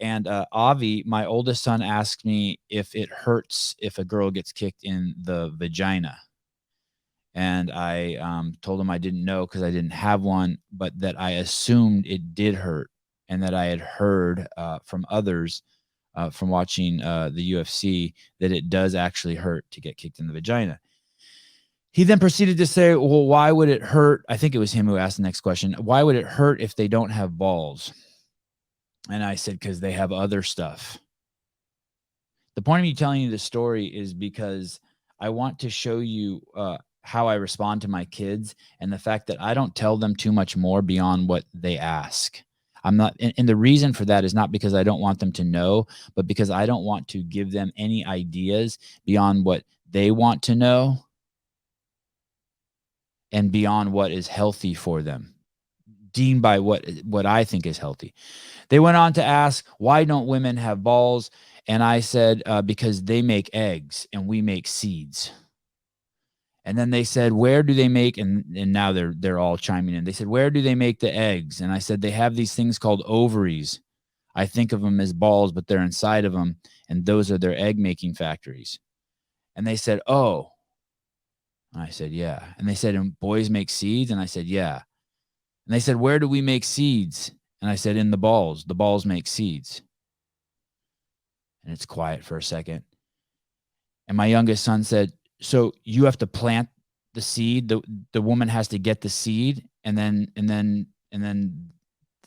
And Avi, my oldest son, asked me if it hurts if a girl gets kicked in the vagina. And I told him I didn't know because I didn't have one, but that I assumed it did hurt, and that I had heard from others from watching the UFC that it does actually hurt to get kicked in the vagina. He then proceeded to say, well, why would it hurt? I think it was him who asked the next question. Why would it hurt if they don't have balls? And I said, because they have other stuff. The point of me telling you this story is because I want to show you how I respond to my kids, and the fact that I don't tell them too much more beyond what they ask. I'm not, and the reason for that is not because I don't want them to know, but because I don't want to give them any ideas beyond what they want to know and beyond what is healthy for them, deemed by what I think is healthy. They went on to ask, why don't women have balls? And I said, because they make eggs and we make seeds. And then they said, where do they make, and now they're all chiming in. They said, where do they make the eggs? And I said, they have these things called ovaries. I think of them as balls, but they're inside of them, and those are their egg making factories. And they said, oh. And I said, yeah. And they said, and boys make seeds? And I said, yeah. And they said, where do we make seeds? And I said, in the balls. The balls make seeds. And it's quiet for a second. And my youngest son said, so you have to plant the seed. The woman has to get the seed, and then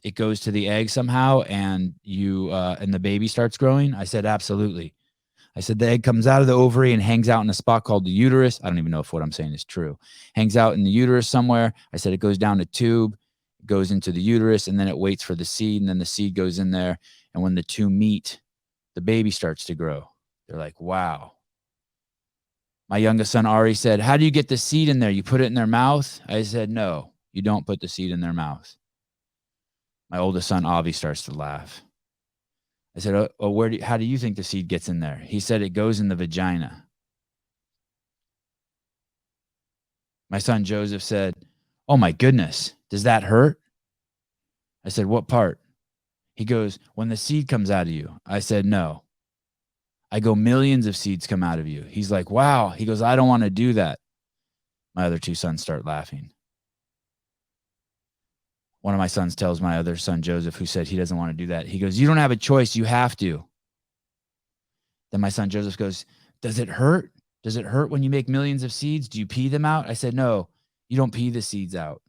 it goes to the egg somehow, and and the baby starts growing. I said, absolutely. I said, the egg comes out of the ovary and hangs out in a spot called the uterus. I don't even know if what I'm saying is true. Hangs out in the uterus somewhere. I said, it goes down a tube, goes into the uterus, and then it waits for the seed, and then the seed goes in there. And when the two meet, the baby starts to grow. They're like, wow. My youngest son, Ari, said, how do you get the seed in there? You put it in their mouth? I said, no, you don't put the seed in their mouth. My oldest son, Avi, starts to laugh. I said, oh, how do you think the seed gets in there? He said, it goes in the vagina. My son, Joseph, said, oh, my goodness, does that hurt? I said, what part? He goes, when the seed comes out of you. I said, no. I go, millions of seeds come out of you. He's like, wow. He goes, I don't want to do that. My other two sons start laughing. One of my sons tells my other son, Joseph, who said he doesn't want to do that. He goes, you don't have a choice. You have to. Then my son, Joseph, goes, does it hurt? Does it hurt when you make millions of seeds? Do you pee them out? I said, no, you don't pee the seeds out.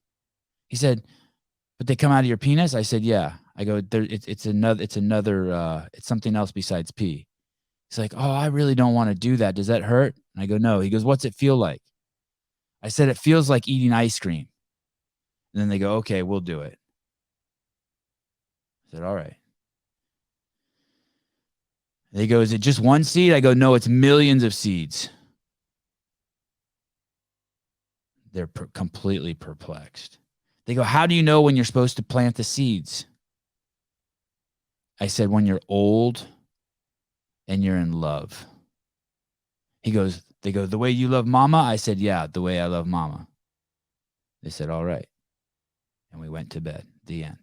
He said, but they come out of your penis? I said, yeah. I go, it's something else besides pee. He's like, oh, I really don't want to do that. Does that hurt? And I go, no. He goes, what's it feel like? I said, it feels like eating ice cream. And then they go, okay, we'll do it. I said, all right. They go, is it just one seed? I go, no, it's millions of seeds. They're completely perplexed. They go, how do you know when you're supposed to plant the seeds? I said, when you're old and you're in love. They go, the way you love mama? I said, yeah, the way I love mama. They said, all right. And we went to bed. The end.